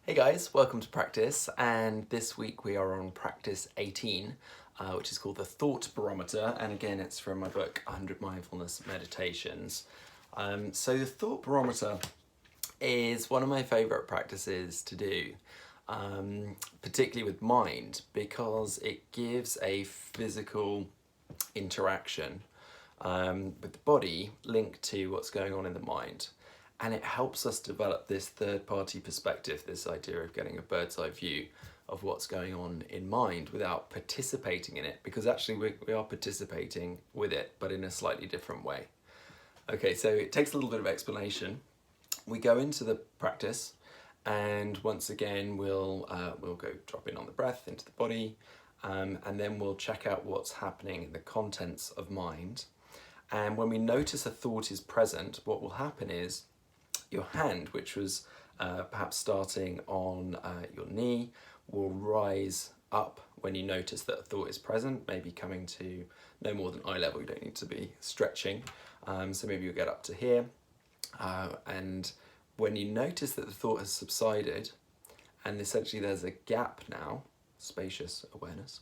Hey guys, welcome to practice, and this week we are on practice 18, which is called the Thought Barometer, and again it's from my book 100 Mindfulness Meditations. So the Thought Barometer is one of my favourite practices to do, particularly with mind, because it gives a physical interaction with the body linked to what's going on in the mind. And it helps us develop this third-party perspective, this idea of getting a bird's eye view of what's going on in mind without participating in it, because actually we are participating with it, but in a slightly different way. Okay, so it takes a little bit of explanation. We go into the practice, and once again we'll go drop in on the breath into the body, and then we'll check out what's happening in the contents of mind. And when we notice a thought is present, what will happen is your hand, which was perhaps starting on your knee, will rise up when you notice that a thought is present, maybe coming to no more than eye level. You don't need to be stretching. So maybe you'll get up to here. And when you notice that the thought has subsided, and essentially there's a gap now, spacious awareness,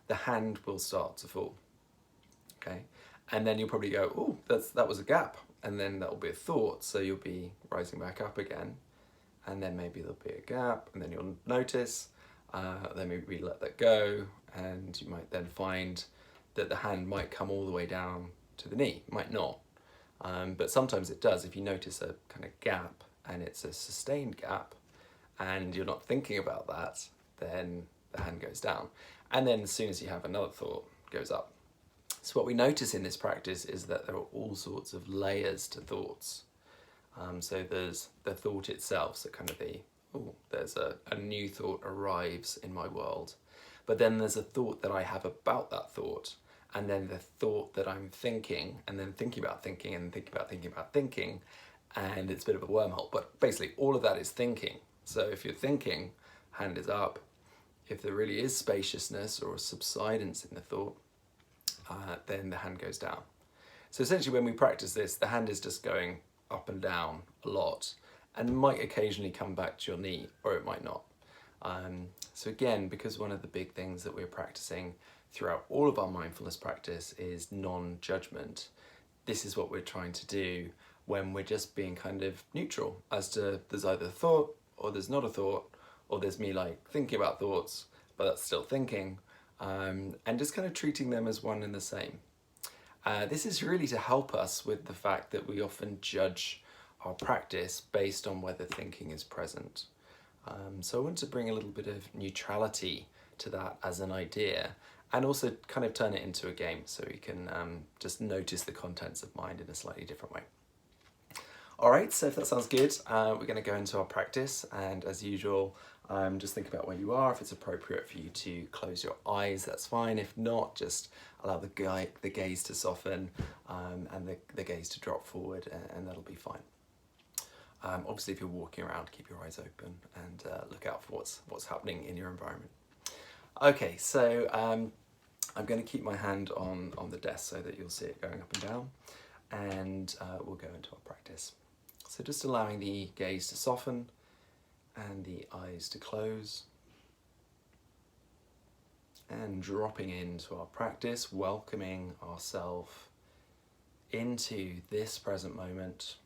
the hand will start to fall. Okay, and then you'll probably go, oh, that was a gap. And then that'll be a thought, so you'll be rising back up again, and then maybe there'll be a gap, and then you'll notice, then maybe let that go, and you might then find that the hand might come all the way down to the knee, might not, but sometimes it does. If you notice a kind of gap, and it's a sustained gap, and you're not thinking about that, then the hand goes down, and then as soon as you have another thought, it goes up. So what we notice in this practice is that there are all sorts of layers to thoughts. So there's the thought itself, so kind of there's a new thought arrives in my world. But then there's a thought that I have about that thought, and then the thought that I'm thinking, and then thinking about thinking, and thinking about thinking about thinking, and it's a bit of a wormhole. But basically all of that is thinking. So if you're thinking, hand is up. If there really is spaciousness or a subsidence in the thought, then the hand goes down. So essentially when we practice this, the hand is just going up and down a lot and might occasionally come back to your knee, or it might not. So again, because one of the big things that we're practicing throughout all of our mindfulness practice is non-judgment, this is what we're trying to do when we're just being kind of neutral as to there's either a thought or there's not a thought, or there's me like thinking about thoughts, but that's still thinking. And just kind of treating them as one and the same. This is really to help us with the fact that we often judge our practice based on whether thinking is present. So I want to bring a little bit of neutrality to that as an idea, and also kind of turn it into a game so we can just notice the contents of mind in a slightly different way. All right, so if that sounds good, we're going to go into our practice, and as usual, just think about where you are. If it's appropriate for you to close your eyes, that's fine. If not, just allow the gaze to soften and the gaze to drop forward, and that'll be fine. Obviously, if you're walking around, keep your eyes open and look out for what's happening in your environment. Okay, so I'm going to keep my hand on the desk so that you'll see it going up and down, and we'll go into our practice. So just allowing the gaze to soften and the eyes to close, and dropping into our practice, welcoming ourselves into this present moment,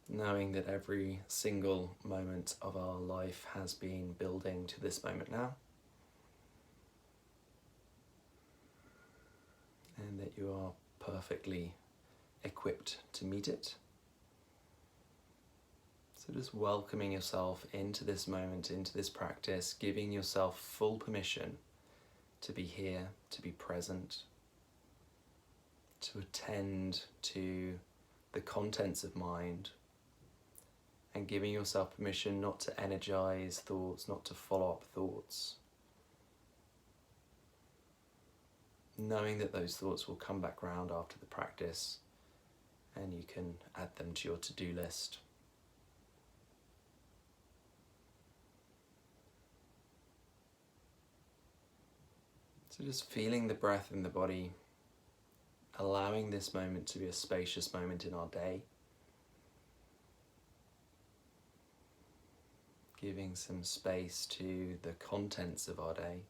knowing that every single moment of our life has been building to this moment now, and that you are perfectly equipped to meet it. So just welcoming yourself into this moment, into this practice, giving yourself full permission to be here, to be present, to attend to the contents of mind, and giving yourself permission not to energize thoughts, not to follow up thoughts, knowing that those thoughts will come back round after the practice, and you can add them to your to-do list. So just feeling the breath in the body, allowing this moment to be a spacious moment in our day. giving some space to the contents of our day,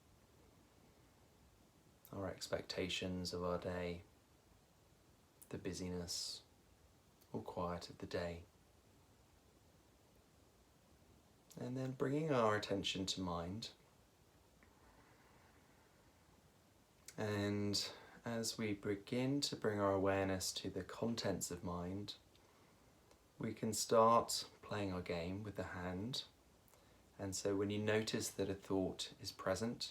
our expectations of our day, the busyness or quiet of the day. And then bringing our attention to mind. And as we begin to bring our awareness to the contents of mind, we can start playing our game with the hand. And so when you notice that a thought is present,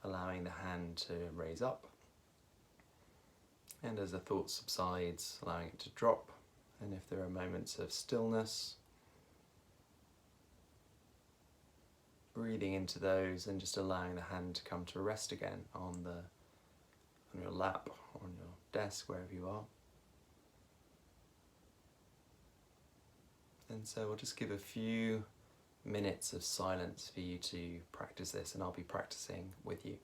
allowing the hand to raise up. And as the thought subsides, allowing it to drop. And if there are moments of stillness, breathing into those and just allowing the hand to come to rest again on your lap, or on your desk, wherever you are. And so we'll just give a few minutes of silence for you to practice this, and I'll be practicing with you.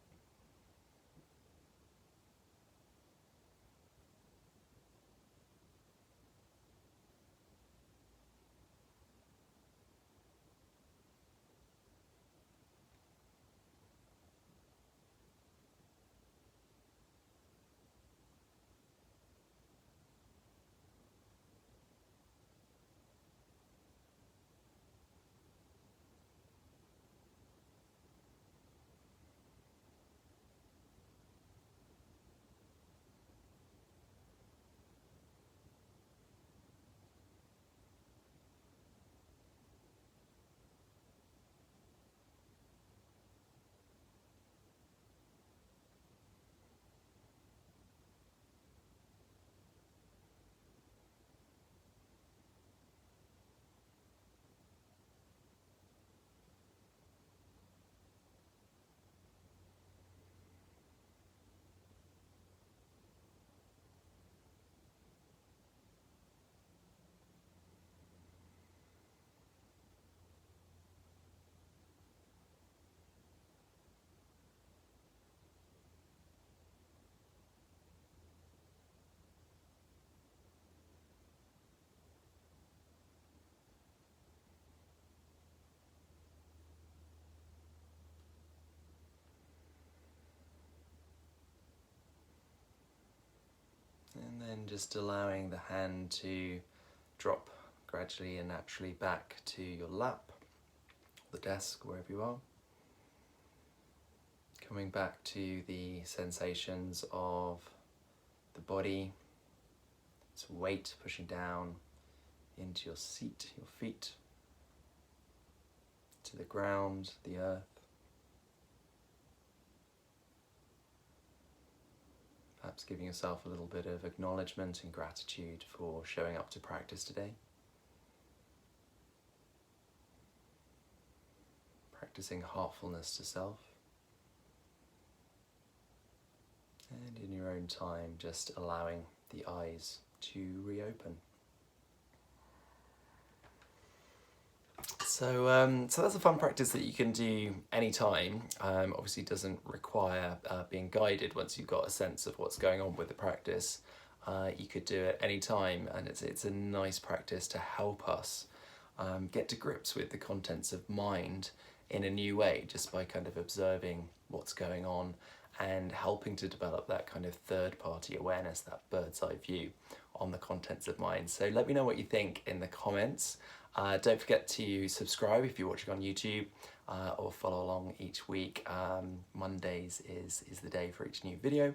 And then just allowing the hand to drop gradually and naturally back to your lap, the desk, wherever you are. Coming back to the sensations of the body, its weight pushing down into your seat, your feet, to the ground, the earth. Perhaps giving yourself a little bit of acknowledgement and gratitude for showing up to practice today. Practicing heartfulness to self. And in your own time, just allowing the eyes to reopen. So that's a fun practice that you can do anytime. Obviously doesn't require being guided once you've got a sense of what's going on with the practice. You could do it anytime, and it's a nice practice to help us get to grips with the contents of mind in a new way, just by kind of observing what's going on and helping to develop that kind of third-party awareness, that bird's eye view on the contents of mind. So let me know what you think in the comments. Don't forget to subscribe if you're watching on YouTube, or follow along each week. Mondays is the day for each new video,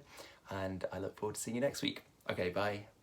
and I look forward to seeing you next week. Okay, bye.